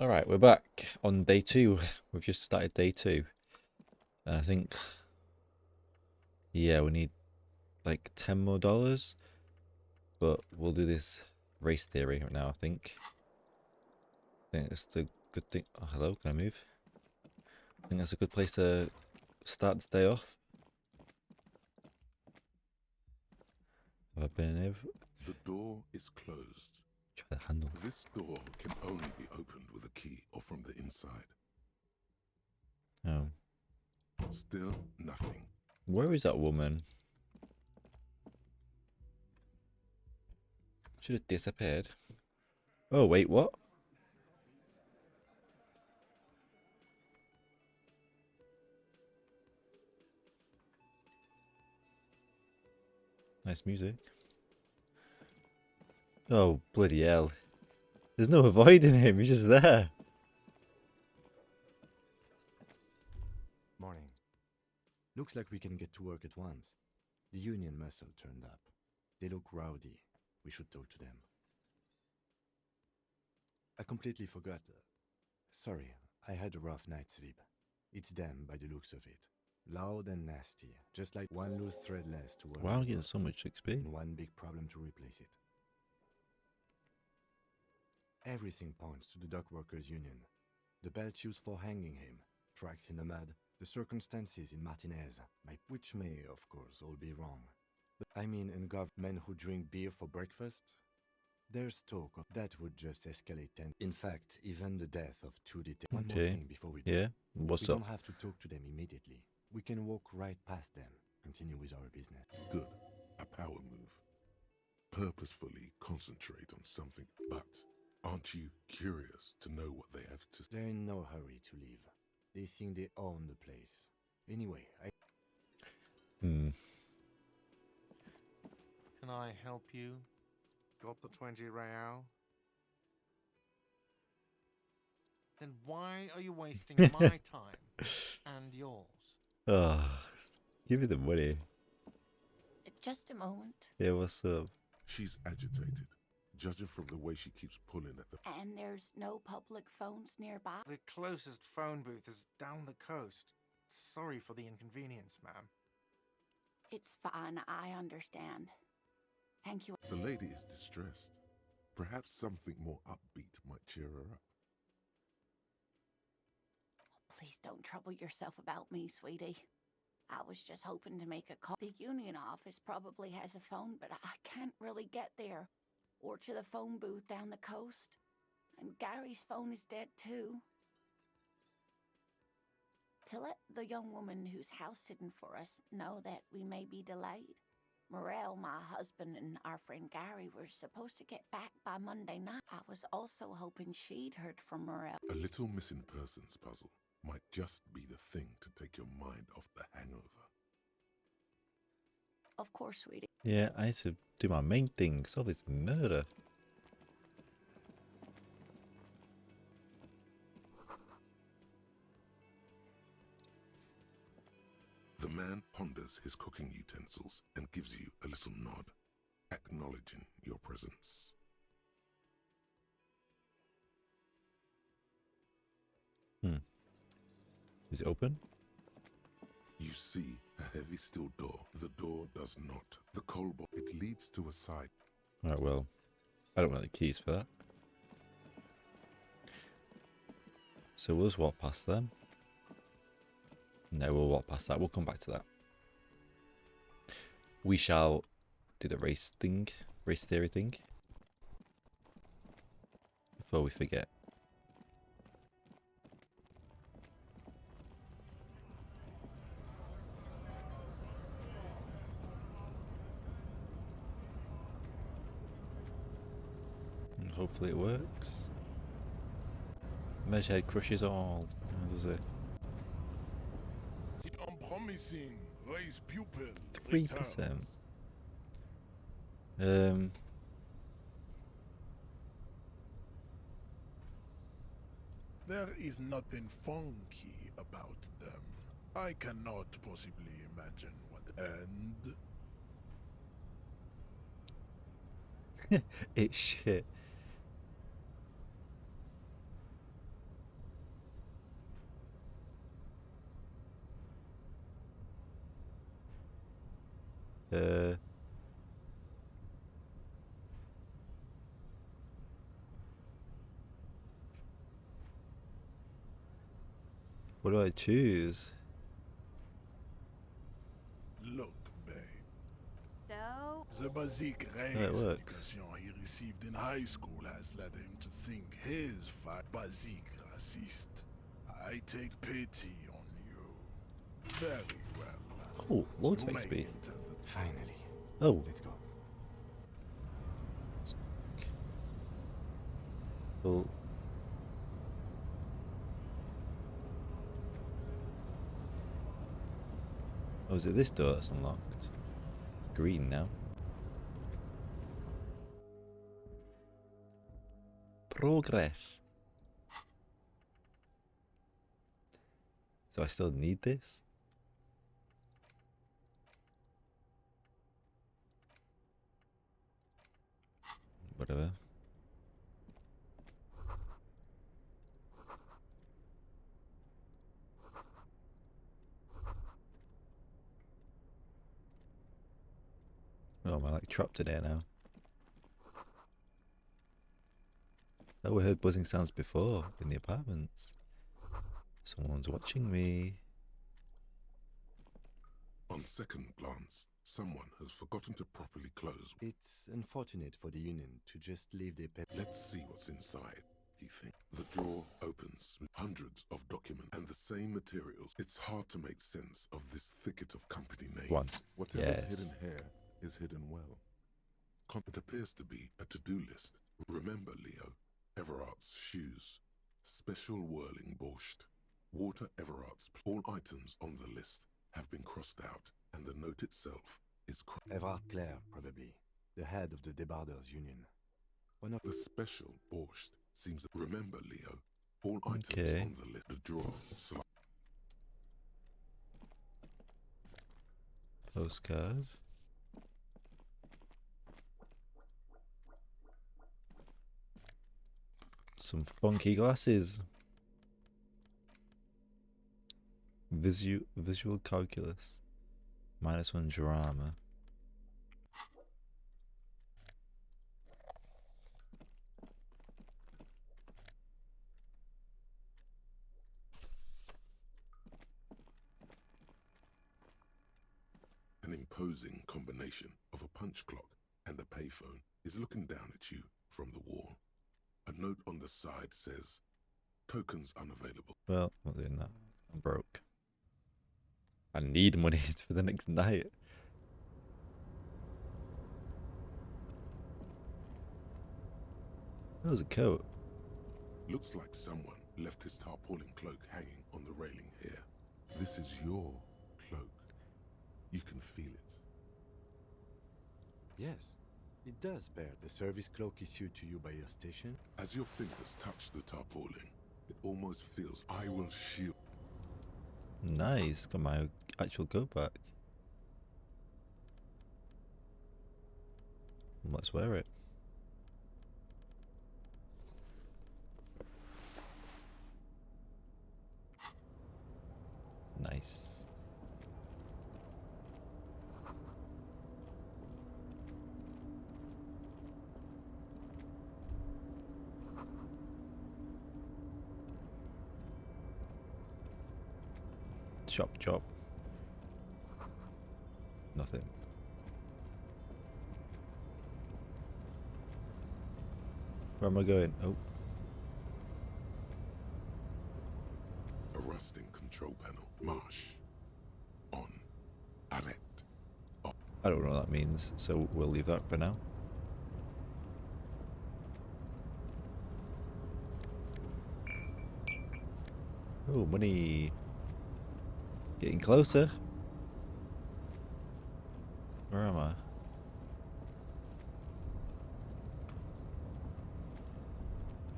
All right, we're back on day two. We've just started day two. And I think, yeah, we need like $10 more. But we'll do this race theory right now, I think. I think it's the good thing. Oh, hello, can I move? I think that's a good place to start this day off. Have I been in here? The door is closed. Try the handle. This door can only be opened with a key or from the inside. Oh. Still nothing. Where is that woman? Should have disappeared. Oh, wait, what? Nice music. Oh, bloody hell. There's no avoiding him, he's just there. Morning. Looks like we can get to work at once. The union muscle turned up. They look rowdy. We should talk to them. I completely forgot. Sorry, I had a rough night's sleep. It's them by the looks of it. Loud and nasty, just like one loose thread less to worry Wow, about, getting so much XP. and one big problem to replace it. Everything points to the dock workers' union. The belt used for hanging him, tracks in the mud, the circumstances in Martinez, which may, of course, all be wrong. I mean, engulf men who drink beer for breakfast? There's talk of that would just escalate, and in fact, even the death of two detectives. One more Okay. thing before we do. Yeah, what's We up? don't have to talk to them immediately. We can walk right past them, continue with our business. Good. A power move. Purposefully concentrate on something. But aren't you curious to know what they have to say? They're in no hurry to leave. They think they own the place. Anyway, Hmm. Can I help you? Got the 20 real? Then why are you wasting my time and yours? Oh, give me the money. Just a moment. Yeah, what's up? She's agitated, judging from the way she keeps pulling at the... And there's no public phones nearby? The closest phone booth is down the coast. Sorry for the inconvenience, ma'am. It's fine, I understand. Thank you. The lady is distressed. Perhaps something more upbeat might cheer her up. Please don't trouble yourself about me, sweetie. I was just hoping to make a call. The union office probably has a phone, but I can't really get there. Or to the phone booth down the coast. And Gary's phone is dead too. To let the young woman who's house sitting for us know that we may be delayed. Morel, my husband, and our friend Gary were supposed to get back by Monday night. I was also hoping she'd heard from Morel. A little missing persons puzzle might just be the thing to take your mind off the hangover. Of course, sweetie. Yeah, I need to do my main thing. Solve this murder. The man ponders his cooking utensils and gives you a little nod, acknowledging your presence. Is it open? You see a heavy steel door. The door does not. The coal box, it leads to a side. Alright, well, I don't want the keys for that. So we'll just walk past them. No, we'll walk past that. We'll come back to that. We shall do the race theory thing. Before we forget. And hopefully it works. Measurehead crushes all. How does it? The unpromising race pupil 3%. returns. There is nothing funky about them. I cannot possibly imagine what and It's shit. Uh, what do I choose? Look, babe. So, The basic Oh, it race works. education he received in high school has led him to think his basic racist. I take pity on you. Very well. Oh, loads You of may XP. intend it. Finally. Oh, Let's go. cool. Oh, is it this door that's unlocked? Green now. Progress. So I still need this? Whatever. Oh, am I like trapped in here now? Oh, we heard buzzing sounds before in the apartments. Someone's watching me. On second glance, someone has forgotten to properly close. It's unfortunate for the Union to just leave their paper. Let's see what's inside, he thinks. The drawer opens with hundreds of documents and the same materials. It's hard to make sense of this thicket of company names. One. Whatever's Yes. hidden here is hidden well. It appears to be a to-do list. Remember, Leo, Everard's shoes. Special whirling borscht. Water Everard's. All items on the list have been crossed out, and the note itself is Everard Clare, probably. The head of the Debarders Union. One of the special borscht seems. Remember, Leo, all items Okay. on the list. The drawer. Postcard. Some funky glasses. Visual calculus. -1 drama. An imposing combination of a punch clock and a payphone is looking down at you from the wall. A note on the side says, "Tokens unavailable." Well, not doing that. I'm broke. I need money for the next night. That was a coat. Looks like someone left his tarpaulin cloak hanging on the railing here. This is your cloak. You can feel it. Yes, it does bear the service cloak issued to you by your station. As your fingers touch the tarpaulin, it almost feels I will shield. Nice. Got my actual coat back. Let's wear it. Nice. Chop, chop. Nothing. Where am I going? Oh, A rusting control panel. Marsh. On. Arrête. I don't know what that means, so we'll leave that for now. Oh, money. Getting closer. Where am I?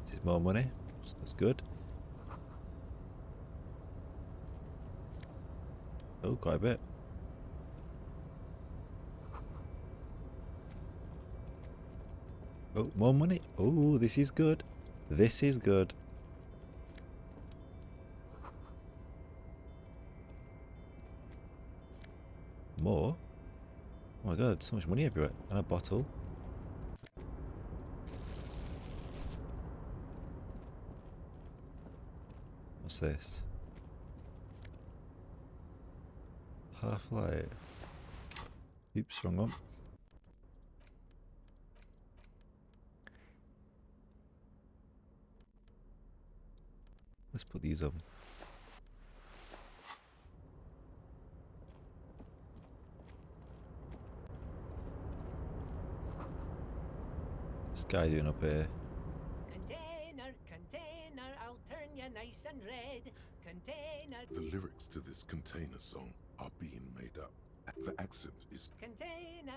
This is more money. That's good. Oh, quite a bit. Oh, more money. Oh, this is good. This is good. More? Oh my god, so much money everywhere. And a bottle. What's this? Half-light. Oops, wrong one. Let's put these on. What's this guy doing up here? Container, container, I'll turn you nice and red. Container, The lyrics to this container song are being made up. The accent is container,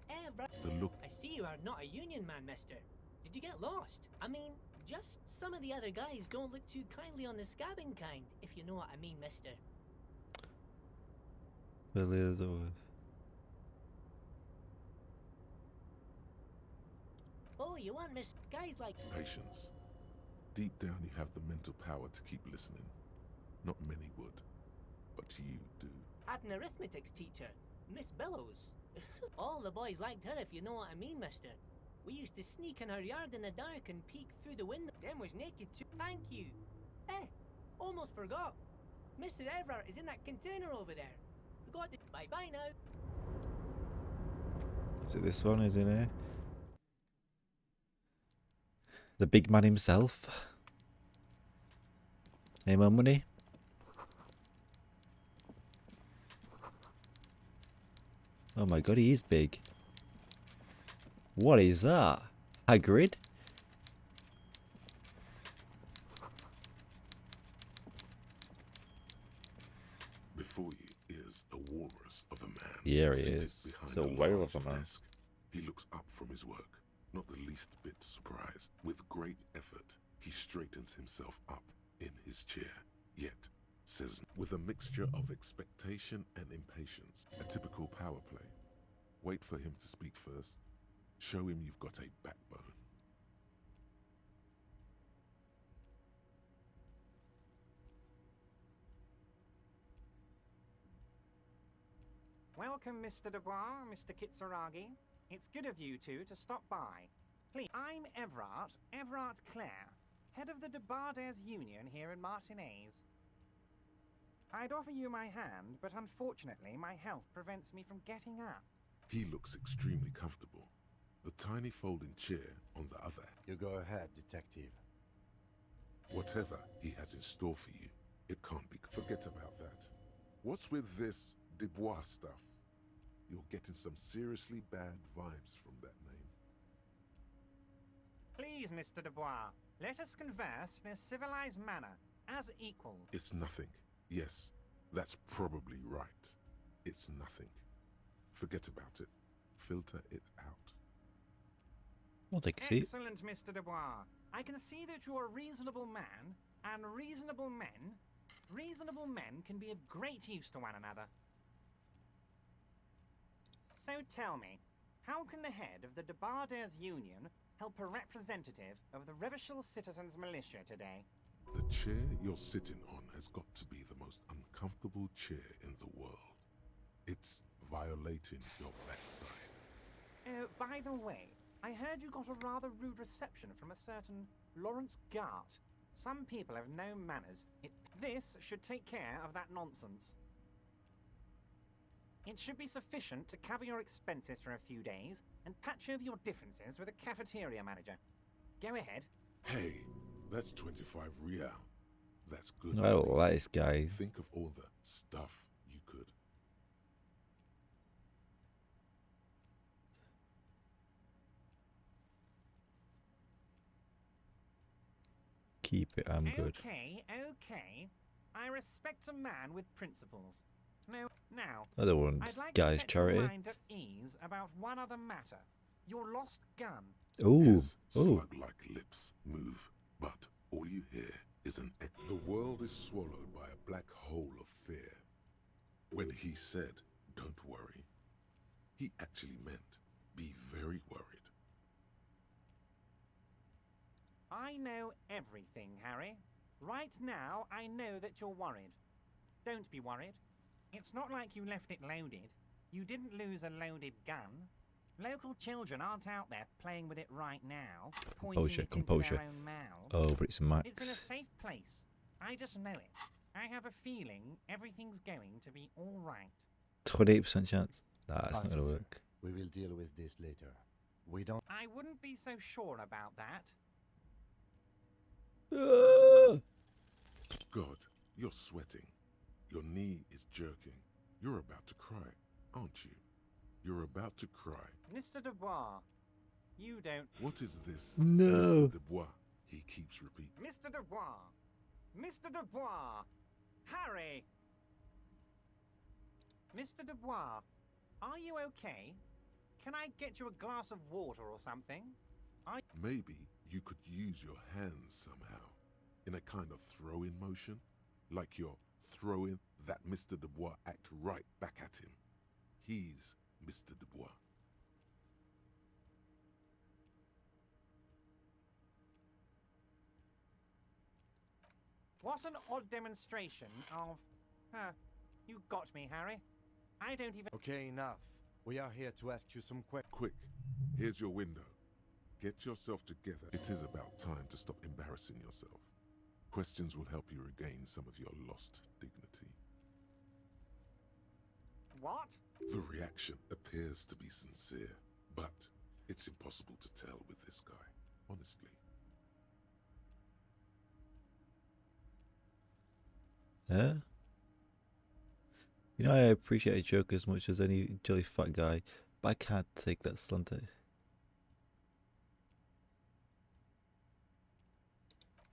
ever. the look. I see you are not a union man, mister. Did you get lost? I mean, just some of the other guys don't look too kindly on the scabbing kind, if you know what I mean, mister. Oh, you want miss guys like Patience. Deep down, you have the mental power to keep listening. Not many would, but you do. had an arithmetics teacher, Miss Bellows. All the boys liked her, if you know what I mean, mister. We used to sneak in her yard in the dark and peek through the window. Them was naked too. Thank you. Eh, almost forgot. Mr. Everard is in that container over there. Forgot to... Bye-bye now. Is it this one, isn't it? The big man himself. Any more money? Oh my god, he is big. What is that? Hagrid? Before you is a walrus of a man. Yeah, he seated is. behind It's a large werewolf of a man. desk. He looks up from his work, not the least bit surprised. With great effort, he straightens himself up in his chair, yet says with a mixture of expectation and impatience, a typical power play. Wait for him to speak first. Show him you've got a backbone. Welcome, Mr. Dubois, Mr. Kitsuragi. It's good of you two to stop by. Please, I'm Everard Clare, head of the Debarders Union here in Martinez. I'd offer you my hand, but unfortunately my health prevents me from getting up. He looks extremely comfortable. The tiny folding chair on the other. You go ahead, detective. Whatever he has in store for you, it can't be. Forget about that. What's with this Dubois stuff? You're getting some seriously bad vibes from that name. Please, Mr. Dubois, let us converse in a civilized manner, as equals. It's nothing. Yes, that's probably right. It's nothing. Forget about it. Filter it out. I'll take a seat. Excellent, Mr. Dubois. I can see that you're a reasonable man, and reasonable men can be of great use to one another. So tell me, how can the head of the Debarders Union help a representative of the Revachol Citizens Militia today? The chair you're sitting on has got to be the most uncomfortable chair in the world. It's violating your backside. Oh, by the way, I heard you got a rather rude reception from a certain Lawrence Gart. Some people have no manners. This should take care of that nonsense. It should be sufficient to cover your expenses for a few days and patch over your differences with a cafeteria manager. Go ahead. Hey, that's 25 real. That's good. I don't money. like this guy. Think of all the stuff you could. Keep it, I'm good. Okay. I respect a man with principles. No, now, Other one's I'd like guy's to set your charity. mind at ease about one other matter. Your lost gun. Ooh, His ooh. slug-like lips move, but all you hear is an echo. The world is swallowed by a black hole of fear. When he said, "Don't worry," he actually meant, be very worried. I know everything, Harry. Right now, I know that you're worried. Don't be worried. It's not like you left it loaded. You didn't lose a loaded gun. Local children aren't out there playing with it right now, pointing it into Composure. their own mouths. Oh, but it's a It's in a max. safe place. I just know it. I have a feeling everything's going to be all right. 28% chance. Nah, it's not gonna Officer, work. We will deal with this later. We don't. I wouldn't be so sure about that. God, you're sweating. Your knee is jerking. You're about to cry, aren't you? You're about to cry. Mr. Dubois, you don't. What is this? No. Mr. Dubois, he keeps repeating. Mr. Dubois! Mr. Dubois! Harry! Mr. Dubois, are you okay? Can I get you a glass of water or something? Maybe you could use your hands somehow, in a kind of throw-in motion, like you're throwing that Mr. Dubois act right back at him. He's Mr. Dubois. What an odd demonstration of... you got me, Harry. I don't even... Okay, enough. We are here to ask you some questions. Quick, here's your window. Get yourself together. It is about time to stop embarrassing yourself. Questions will help you regain some of your lost dignity. What? The reaction appears to be sincere, but it's impossible to tell with this guy, honestly. Yeah. You know, I appreciate a joke as much as any jolly fat guy, but I can't take that slander.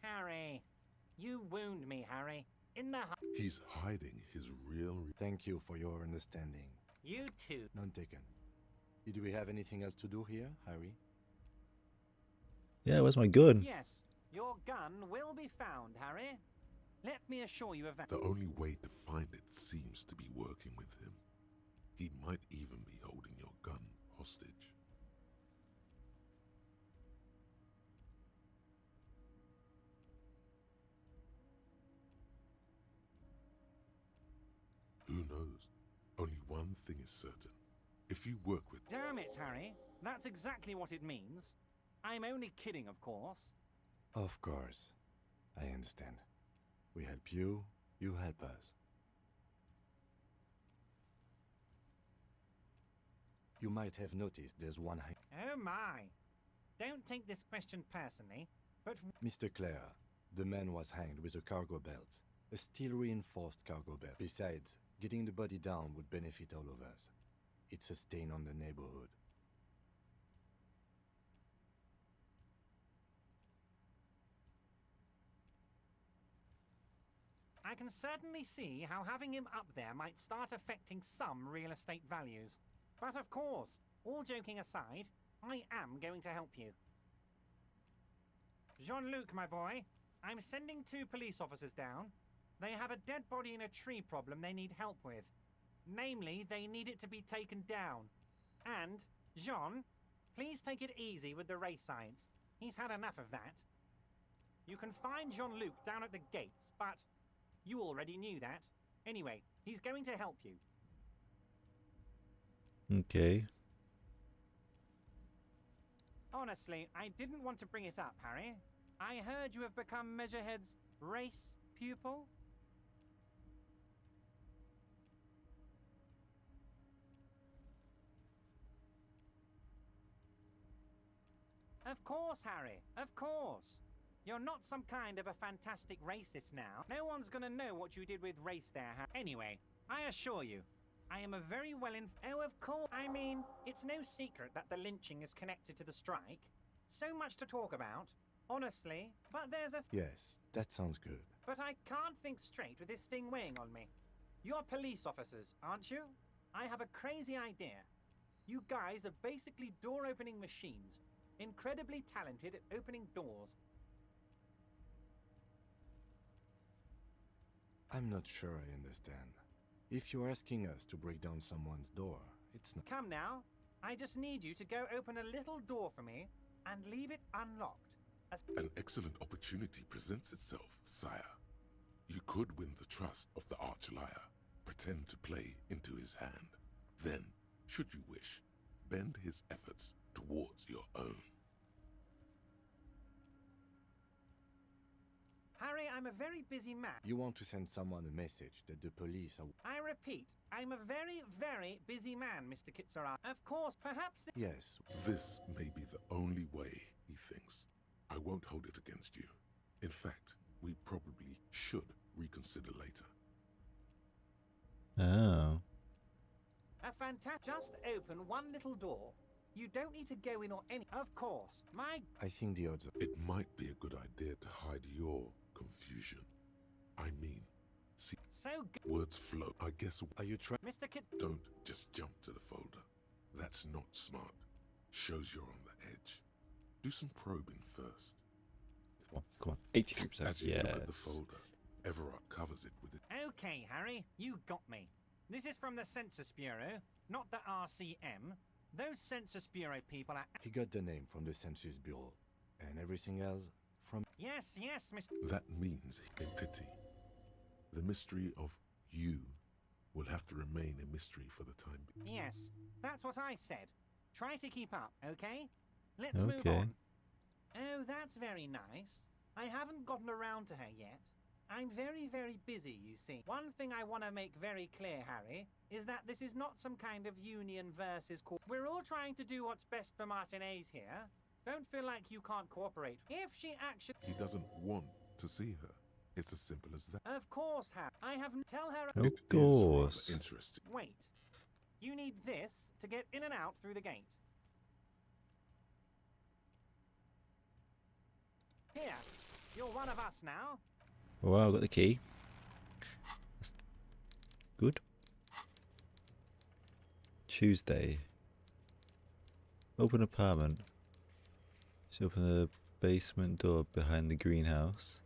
Harry, you wound me, Harry. In the... He's hiding his real... Thank you for your understanding. You too. None taken. Do we have anything else to do here, Harry? Yeah, where's my gun? Yes, your gun will be found, Harry. Let me assure you of that. The only way to find it seems to be working with him. He might even be holding your gun hostage. Who knows? Only one thing is certain. If you work with... Damn it, Harry. That's exactly what it means. I'm only kidding, of course. Of course. I understand. We help you, you help us. You might have noticed there's one Oh my. Don't take this question personally, but... Mr. Clare, the man was hanged with a cargo belt. A steel-reinforced cargo belt. Besides, getting the body down would benefit all of us. It's a stain on the neighborhood. I can certainly see how having him up there might start affecting some real estate values. But of course, all joking aside, I am going to help you. Jean-Luc, my boy, I'm sending 2 police officers down. They have a dead body in a tree problem they need help with. Namely, they need it to be taken down. And, Jean, please take it easy with the race science. He's had enough of that. You can find Jean-Luc down at the gates, but you already knew that. Anyway, he's going to help you. Okay. Honestly, I didn't want to bring it up, Harry. I heard you have become Measurehead's race pupil. Of course, Harry, of course. You're not some kind of a fantastic racist now. No one's gonna know what you did with race there, Anyway, I assure you, I am a very Oh, of course. I mean, it's no secret that the lynching is connected to the strike. So much to talk about, honestly. But there's a... Yes, that sounds good. But I can't think straight with this thing weighing on me. You're police officers, aren't you? I have a crazy idea. You guys are basically door-opening machines. Incredibly talented at opening doors. I'm not sure I understand. If you're asking us to break down someone's door, it's not... Come now. I just need you to go open a little door for me and leave it unlocked. An excellent opportunity presents itself, sire. You could win the trust of the arch liar, pretend to play into his hand. Then should you wish, bend his efforts towards your own. Harry, I'm a very busy man. You want to send someone a message that the police are... I repeat, I'm a very, very busy man, Mr. Kitsaragi. Of course, perhaps... Yes, This may be the only way, he thinks. I won't hold it against you. In fact, we probably should reconsider later. Oh. A fantastic... Just open one little door. You don't need to go in or any... Of course, my... I think the odds are... It might be a good idea to hide your confusion. I mean, see, So good. words flow. I guess Are you trying... Mr. Kit... don't just jump to the folder. That's not smart. Shows you're on the edge. Do some probing first. Come on. 83%. As you Yes. look at the folder, Everard covers it with it. Okay, Harry, you got me. This is from the Census Bureau, not the RCM. Those Census Bureau people are... He got the name from the Census Bureau. And everything else from... Yes, Mr... That means, in pity, the mystery of you will have to remain a mystery for the time being. Yes, that's what I said. Try to keep up, okay? Let's move Okay. on. Oh, that's very nice. I haven't gotten around to her yet. I'm very, very busy, you see. One thing I want to make very clear, Harry, is that this is not some kind of union versus... We're all trying to do what's best for Martinez here. Don't feel like you can't cooperate. If she actually... He doesn't want to see her. It's as simple as that. Of course, Harry. I have... Tell her... Of It is course. rather interesting. Wait. You need this to get in and out through the gate. Here. You're one of us now. Well, I've got the key. That's good. Tuesday. Open apartment. Just open the basement door behind the greenhouse.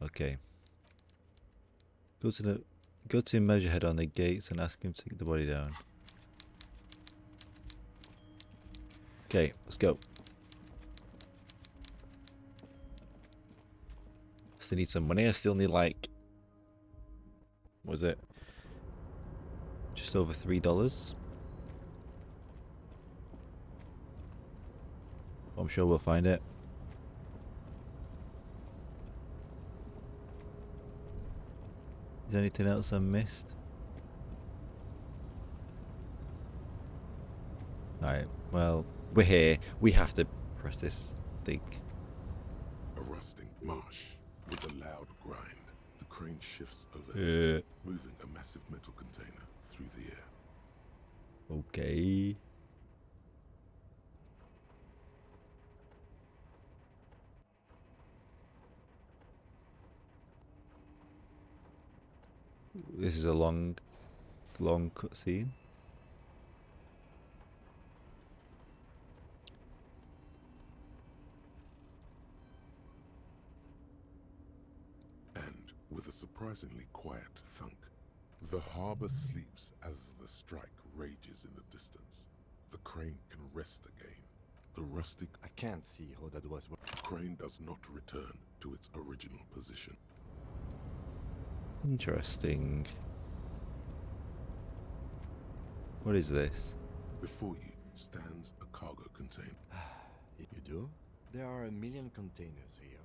Okay. Go to Measurehead on the gates and ask him to take the body down. Okay, let's go. Still need some money. I still need like, what was it? Just over $3. I'm sure we'll find it. Is there anything else I missed? Alright, well, we're here. We have to press this thing. A rusting marsh with a loud grind. The crane shifts over, moving a massive metal container through the air. Okay. This is a long cutscene. And with a surprisingly quiet thunk, the harbor sleeps as the strike rages in the distance. The crane can rest again. The rustic I can't see how that was... crane does not return to its original position. Interesting. What is this? Before you stands a cargo container. You do? There are a million containers here.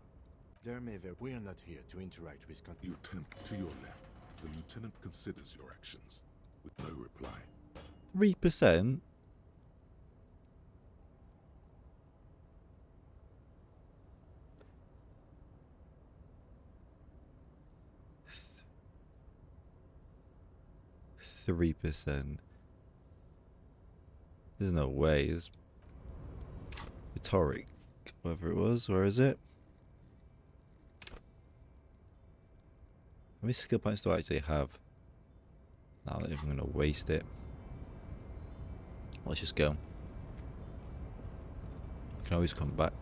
There may very... We're not here to interact with... You turn to your left. The lieutenant considers your actions with no reply. 3%? %3%. There's no way. It's rhetoric. Whatever it was. Where is it? How many skill points do I actually have? Not that I'm going to waste it. Let's just go. I can always come back.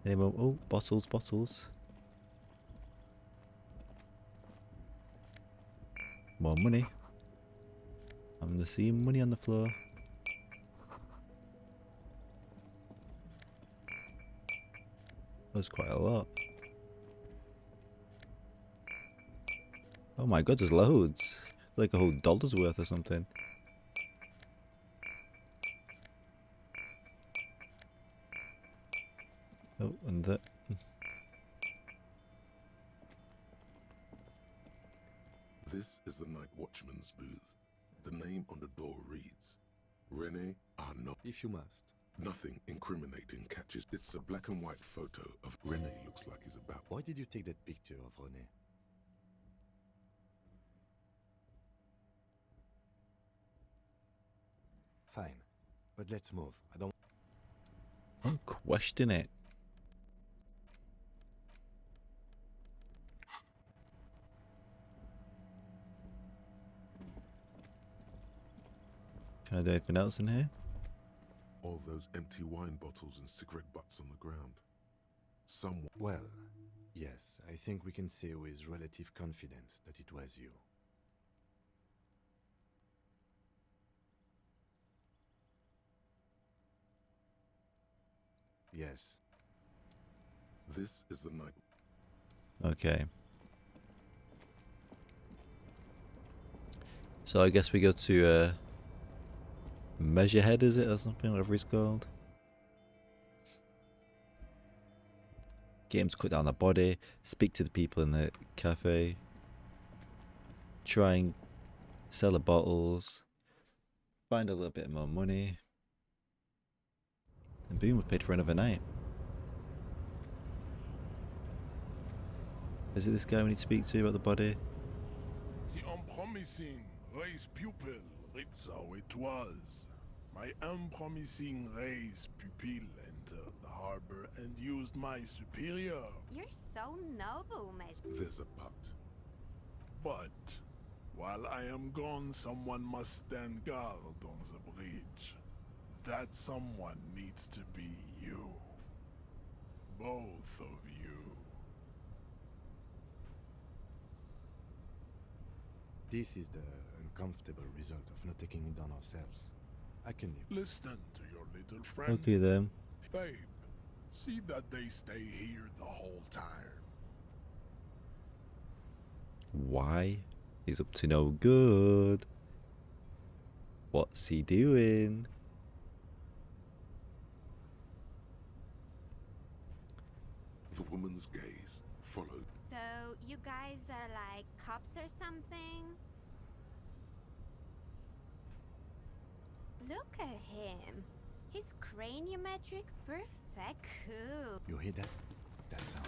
Anymore? Oh, bottles, bottles. More money. I'm gonna see money on the floor. That's quite a lot. Oh my god, there's loads. Like a whole dollar's worth or something. Oh, and that. This is the night watchman's booth. The name on the door reads, Rene Arnaud. If you must. Nothing incriminating catches. It's a black and white photo of Rene. Looks like he's about. Why did you take that picture of René? Fine, but let's move. I don't. Don't question it. Can I do anything else in here? All those empty wine bottles and cigarette butts on the ground. Someone. Well, yes, I think we can say with relative confidence that it was you. Yes. This is the night. Okay. So I guess we go to Measurehead, is it, or something, whatever it's called? Games cut down the body, speak to the people in the cafe, try and sell the bottles, find a little bit more money, and boom, we've paid for another night. Is it this guy we need to speak to about the body? The unpromising race pupil. So it was. My unpromising race pupil entered the harbor and used my superior. You're so noble, There's a but. But while I am gone, someone must stand guard on the bridge. That someone needs to be you. Both of you. This is the uncomfortable result of not taking it on ourselves. I can live. Listen to your little friend. Okay then. Babe, see that they stay here the whole time. Why? He's up to no good. What's he doing? The woman's gaze followed. So, you guys are like cops or something? Look at him. His craniometric perfect. Cool. You hear that? That sound.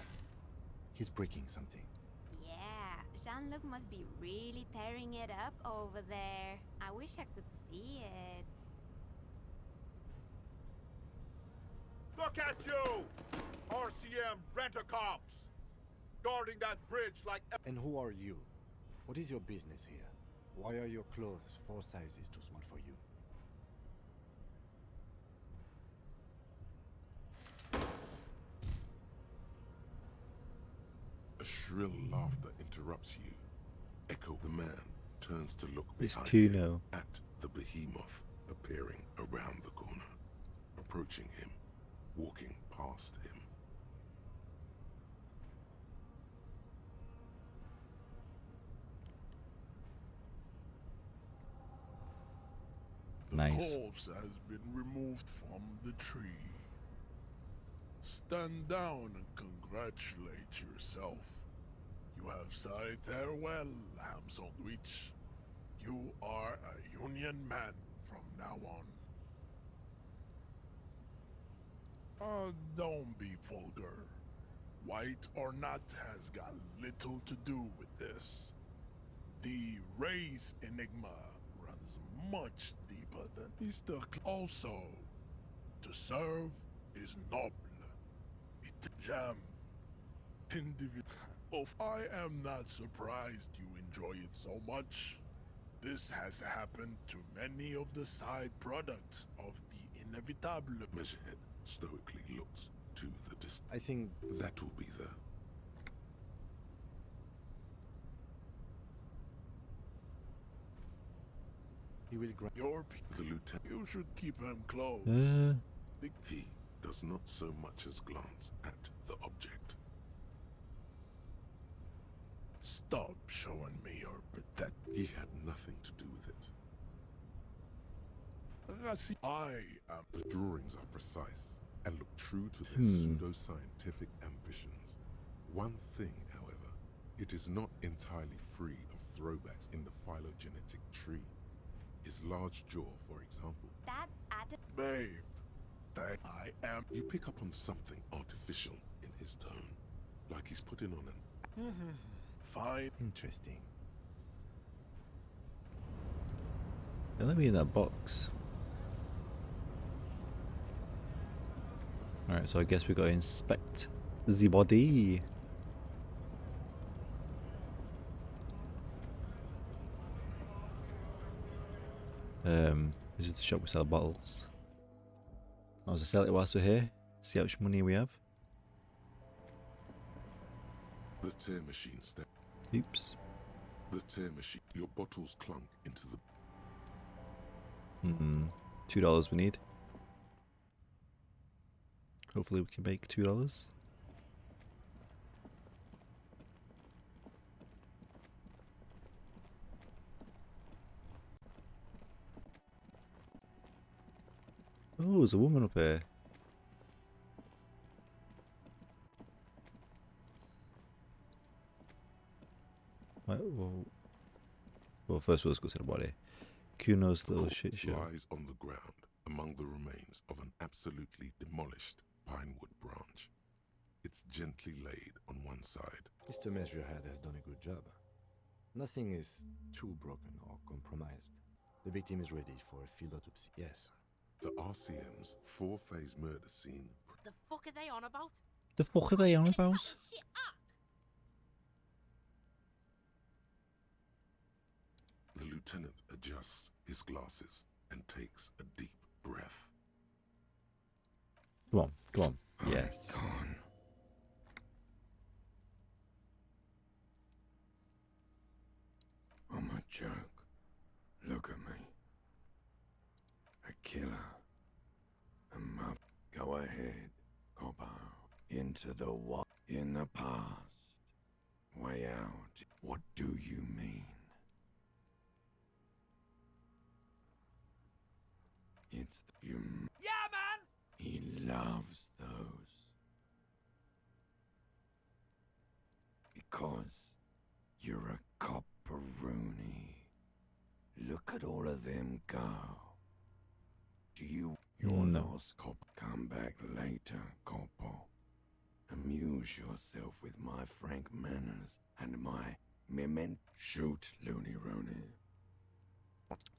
He's breaking something. Yeah, Jean-Luc must be really tearing it up over there. I wish I could see it. Look at you! RCM rent-a-cops! Guarding that bridge like... And who are you? What is your business here? Why are your clothes 4 sizes too small for you? A shrill laughter interrupts you. Echo. The man turns to look It's behind Kuno. him at the behemoth appearing around the corner, approaching him, walking past him. The Nice. corpse has been removed from the tree. Stand down and congratulate yourself. You have said farewell, ham sandwich. You are a union man from now on. Don't be vulgar. White or not has got little to do with this. The race enigma runs much deeper than Mr. Also, to serve is noble. It jam. Individual. I am not surprised you enjoy it so much. This has happened to many of the side products of the inevitable. Measurehead stoically looks to the distance. I think That will be the... he will grant. Your The lieutenant. you should keep him close. He does not so much as glance at the object. Stop showing me your protect. He had nothing to do with it. I am. The drawings are precise and look true to their pseudo-scientific ambitions. One thing, however, it is not entirely free of throwbacks in the phylogenetic tree. His large jaw, for example. That added. Babe, that I am. You pick up on something artificial in his tone, like he's putting on an... Fine. Interesting. Now let me in that box. Alright, so I guess we gotta inspect the body. This is the shop we sell bottles. I'll just sell it whilst we're here. See how much money we have. The tear machine step. Oops. The tear machine. Your bottles clunk into the... $2 we need. Hopefully we can make $2. Oh, there's a woman up here. Right, well, first let's go to the body. Kuno's little shit show. lies on the ground among the remains of an absolutely demolished pinewood branch. It's gently laid on one side. Mr. Measurehead has done a good job. Nothing is too broken or compromised. The victim is ready for a field autopsy. Yes. The RCM's four-phase murder scene. The fuck are they on about? The fuck are they on about? Shit up! The lieutenant adjusts his glasses and takes a deep breath. Come on, come on. Yes. Gone. I'm a joke. Look at me. A killer. A muff. Go ahead, Coppo. Into the what? In the past. Way out. What do you mean? It's you. Yeah, man! He loves those. Because you're a copperoonie. Look at all of them go. Do you? You're No. lost, cop. Come back later, Coppo. Amuse yourself with my frank manners and my miment. Shoot, Looney Rooney.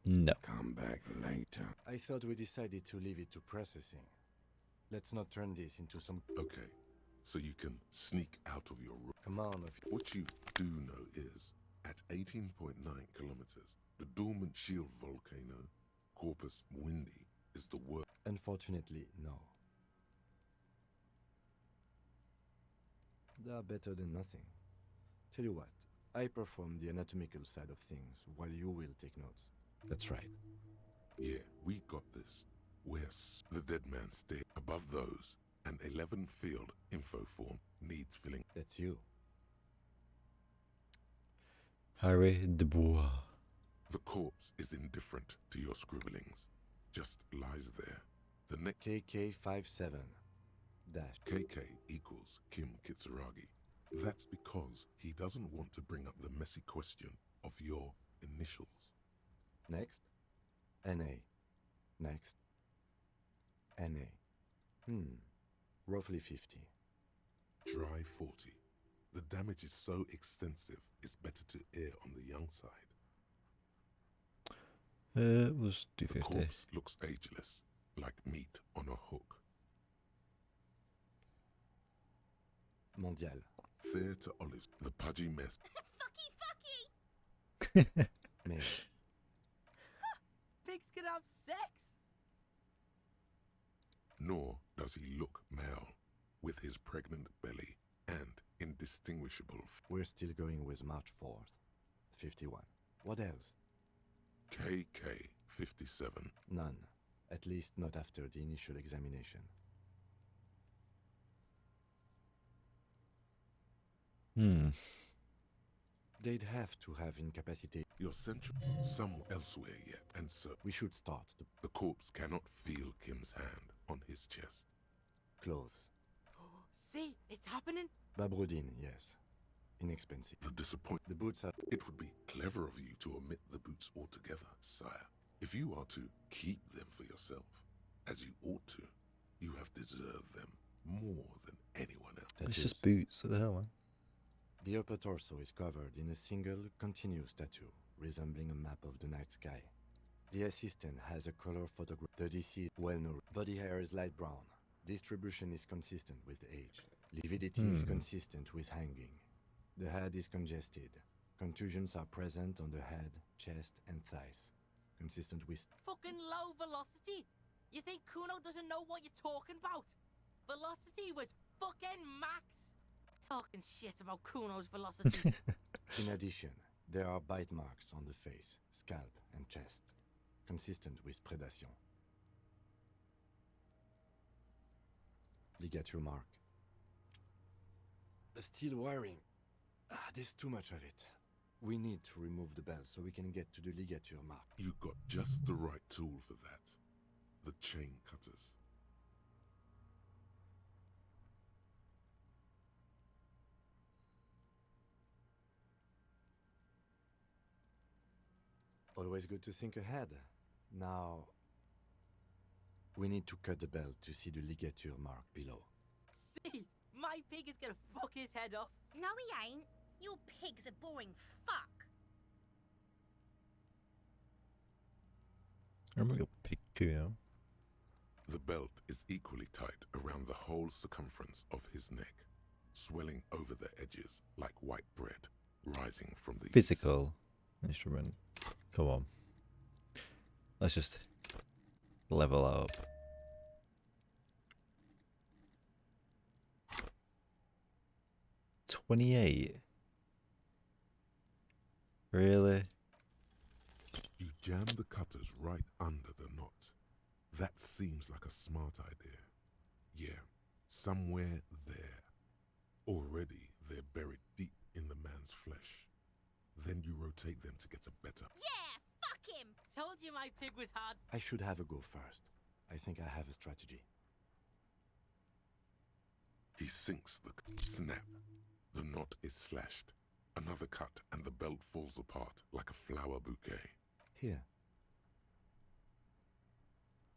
No. Come back later. I thought we decided to leave it to processing. Let's not turn this into some... Okay, so you can sneak out of your room. Come on, What you do know is, at 18.9 kilometers, the dormant shield volcano, Corpus Mundi, is the worst. Unfortunately, no. They are better than nothing. Tell you what, I perform the anatomical side of things while you will take notes. That's right. Yeah, we got this. Where the dead man stay above those, an 11-field info form needs filling. That's you. Harry Dubois. The corpse is indifferent to your scribblings, just lies there. The next KK57 dash. KK equals Kim Kitsuragi. That's because he doesn't want to bring up the messy question of your initials. Next. NA. Next. NA. Roughly 50. Dry 40. The damage is so extensive, it's better to err on the young side. We'll just do The 50. corpse looks ageless, like meat on a hook. Mondial. Fair to olives, the pudgy mess. Fucky! Male. Pigs can have sex! Nor does he look male, with his pregnant belly and indistinguishable. We're still going with March 4th. 51. What else? KK 57. None. At least not after the initial examination. Hmm. They'd have to have incapacitated. Your central somewhere elsewhere yet, and so We should start the the corpse cannot feel Kim's hand on his chest. clothes. See, it's happening. Babrodin, yes. Inexpensive. The disappointment. The boots are. It would be clever of you to omit the boots altogether, sire. If you are to keep them for yourself, as you ought to, you have deserved them more than anyone else. That It's is- just boots. What the hell, man? The upper torso is covered in a single continuous tattoo, resembling a map of the night sky. The assistant has a color photograph. The DC is well known. Body hair is light brown. Distribution is consistent with age. Lividity is consistent with hanging. The head is congested. Contusions are present on the head, chest, and thighs. Consistent with. Fucking low velocity. You think Kuno doesn't know what you're talking about? Velocity was fucking max. Talking shit about Kuno's velocity. In addition, there are bite marks on the face, scalp, and chest, consistent with predation. Ligature mark. Steel wiring. There's too much of it. We need to remove the bell so we can get to the ligature mark. You got just the right tool for that. The chain cutters. Always good to think ahead. Now, we need to cut the bell to see the ligature mark below. See, my pig is gonna fuck his head off. No, he ain't. Your pig's a boring fuck. Remember your pig Kuno? The belt is equally tight around the whole circumference of his neck, swelling over the edges like white bread, rising from the Physical instrument. Come on. Let's just level up. $28. Really? You jam the cutters right under the knot. That seems like a smart idea. Yeah, somewhere there. Already they're buried deep in the man's flesh. Then you rotate them to get a better. Yeah, fuck him. Told you my pig was hard. I should have a go first. I think I have a strategy. He sinks the snap. The knot is slashed. Another cut and the belt falls apart like a flower bouquet. Here.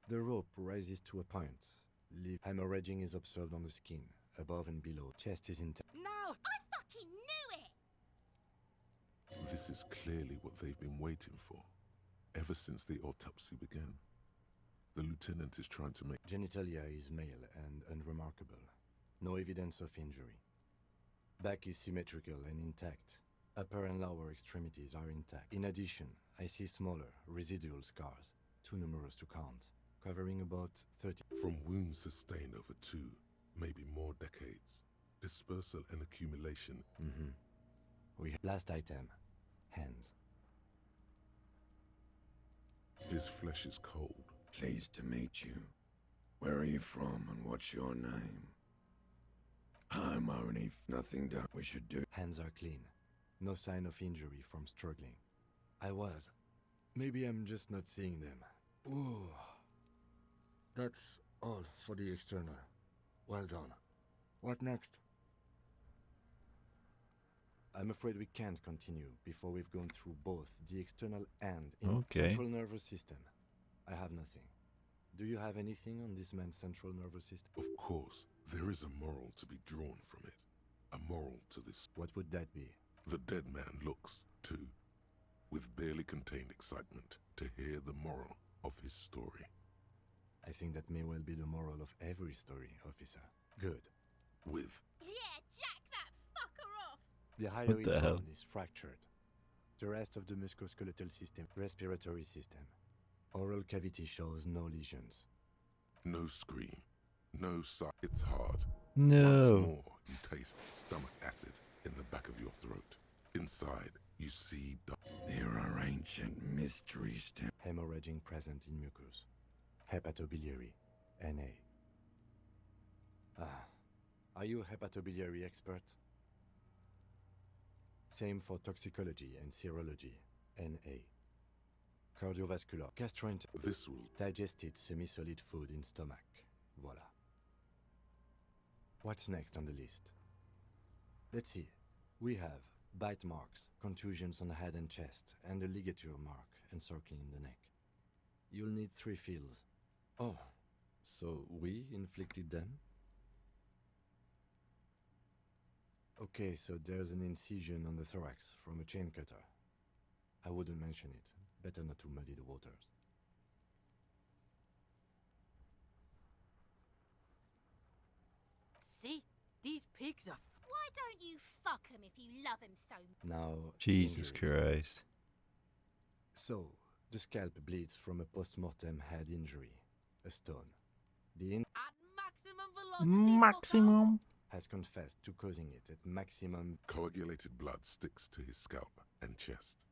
The rope rises to a point. Hemorrhaging is observed on the skin, above and below. Chest is intact. No! I fucking knew it! This is clearly what they've been waiting for, ever since the autopsy began. The lieutenant is trying to make... Genitalia is male and unremarkable. No evidence of injury. Back is symmetrical and intact. Upper and lower extremities are intact. In addition, I see smaller, residual scars, too numerous to count, covering about 30. From wounds sustained over 2, maybe more decades. Dispersal and accumulation. Last item. Hands. His flesh is cold. Pleased to meet you. Where are you from and what's your name? I'm only nothing done. We should do. Hands are clean. No sign of injury from struggling. I was. Maybe I'm just not seeing them. Ooh. That's all for the external. Well done. What next? I'm afraid we can't continue before we've gone through both the external and central nervous system. I have nothing. Do you have anything on this man's central nervous system? Of course, there is a moral to be drawn from it. A moral to this. What would that be? The dead man looks, too, with barely contained excitement to hear the moral of his story. I think that may well be the moral of every story, officer. Good. With Yeah, jack that fucker off! The hyoid the hell? bone is fractured. The rest of the musculoskeletal system, respiratory system. Oral cavity shows no lesions. no scream, no sigh. It's hard. No. Once more, you taste stomach acid in the back of your throat. Inside, you see There are ancient mysteries to... Hemorrhaging present in mucus. Hepatobiliary. NA. Are you a hepatobiliary expert? Same for toxicology and serology, NA. Cardiovascular, gastrointestinal, This will digested semi-solid food in stomach. Voila. What's next on the list? Let's see. We have bite marks, contusions on the head and chest, and a ligature mark encircling the neck. You'll need 3 fills. Oh, so we inflicted them? Okay, so there's an incision on the thorax from a chain cutter. I wouldn't mention it. Better not to muddy the waters. See? These pigs are... Why don't you fuck him if you love him so much? Now, Jesus injuries. Christ. So, the scalp bleeds from a post-mortem head injury. A stone. The At maximum velocity, Maximum. has confessed to causing it at maximum. coagulated blood sticks to his scalp and chest,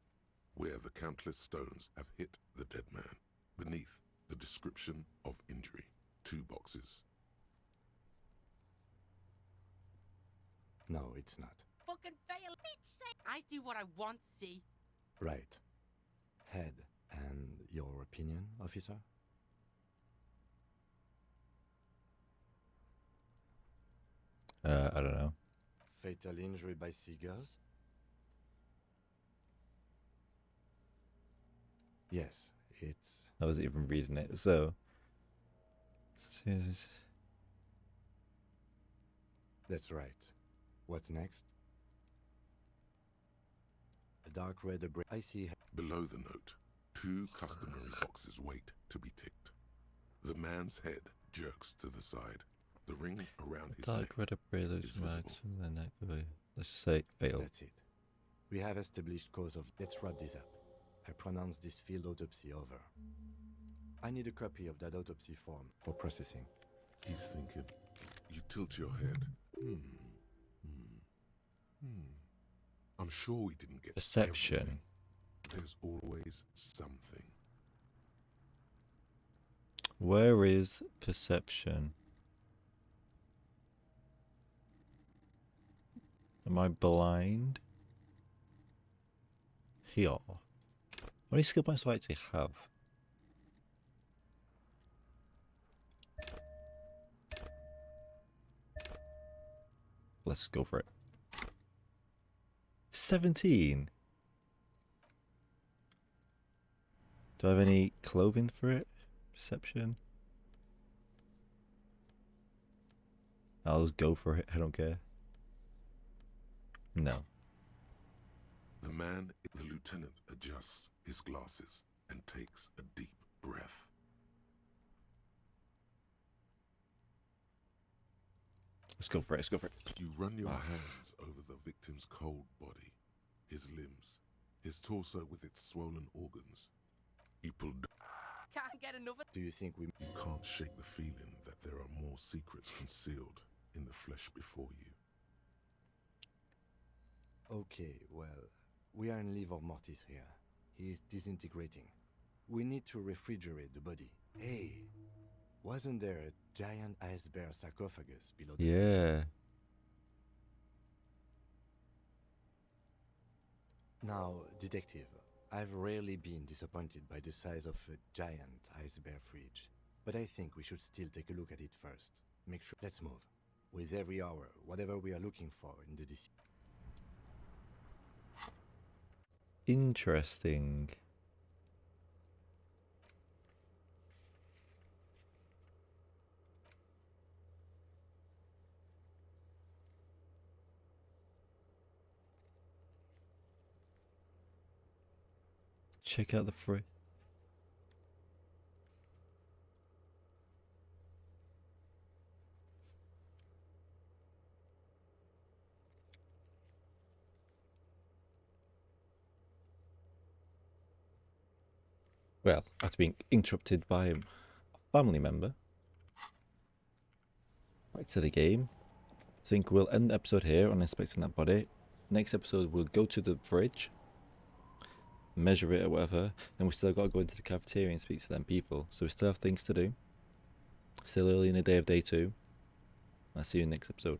where the countless stones have hit the dead man. Beneath, the description of injury. 2 boxes. No, it's not. fucking fail. Bitch, say I do what I want, see? Right. Head. And your opinion, officer? I don't know. Fatal injury by seagulls? Yes, it's... I wasn't even reading it, so... That's right. What's next? A dark red I see... Below the note, 2 customary boxes wait to be ticked. The man's head jerks to the side. The ring around his neck Dark red abrasions is visible. rags from the neck away. Let's just say fatal. That's it. We have established cause of... Let's wrap this up. I pronounce this field autopsy over. I need a copy of that autopsy form for processing. He's thinking. You tilt your head. I'm sure we didn't get Perception. everything. There's always something. Where is perception? Am I blind? Here. How many skill points do I actually have? Let's go for it. 17. Do I have any clothing for it? Perception? I'll just go for it. I don't care. No. The lieutenant adjusts his glasses and takes a deep breath. Let's go for it. Let's go for it. You run your hands over the victim's cold body, his limbs, his torso with its swollen organs. You pull Can't get enough of... Do you think we... You can't shake the feeling that there are more secrets concealed in the flesh before you. Okay, well, we are in livor mortis here. He is disintegrating. We need to refrigerate the body. Hey, wasn't there a giant ice bear sarcophagus below the... Yeah. Now, detective, I've rarely been disappointed by the size of a giant ice bear fridge. But I think we should still take a look at it first. Make sure... Let's move. With every hour, whatever we are looking for in the DC... Interesting. Check out the free. Well, after being interrupted by a family member. Back to the game. I think we'll end the episode here on inspecting that body. Next episode, we'll go to the fridge, measure it or whatever. Then we still got to go into the cafeteria and speak to them people. So we still have things to do. Still early in the day of day 2. I'll see you in the next episode.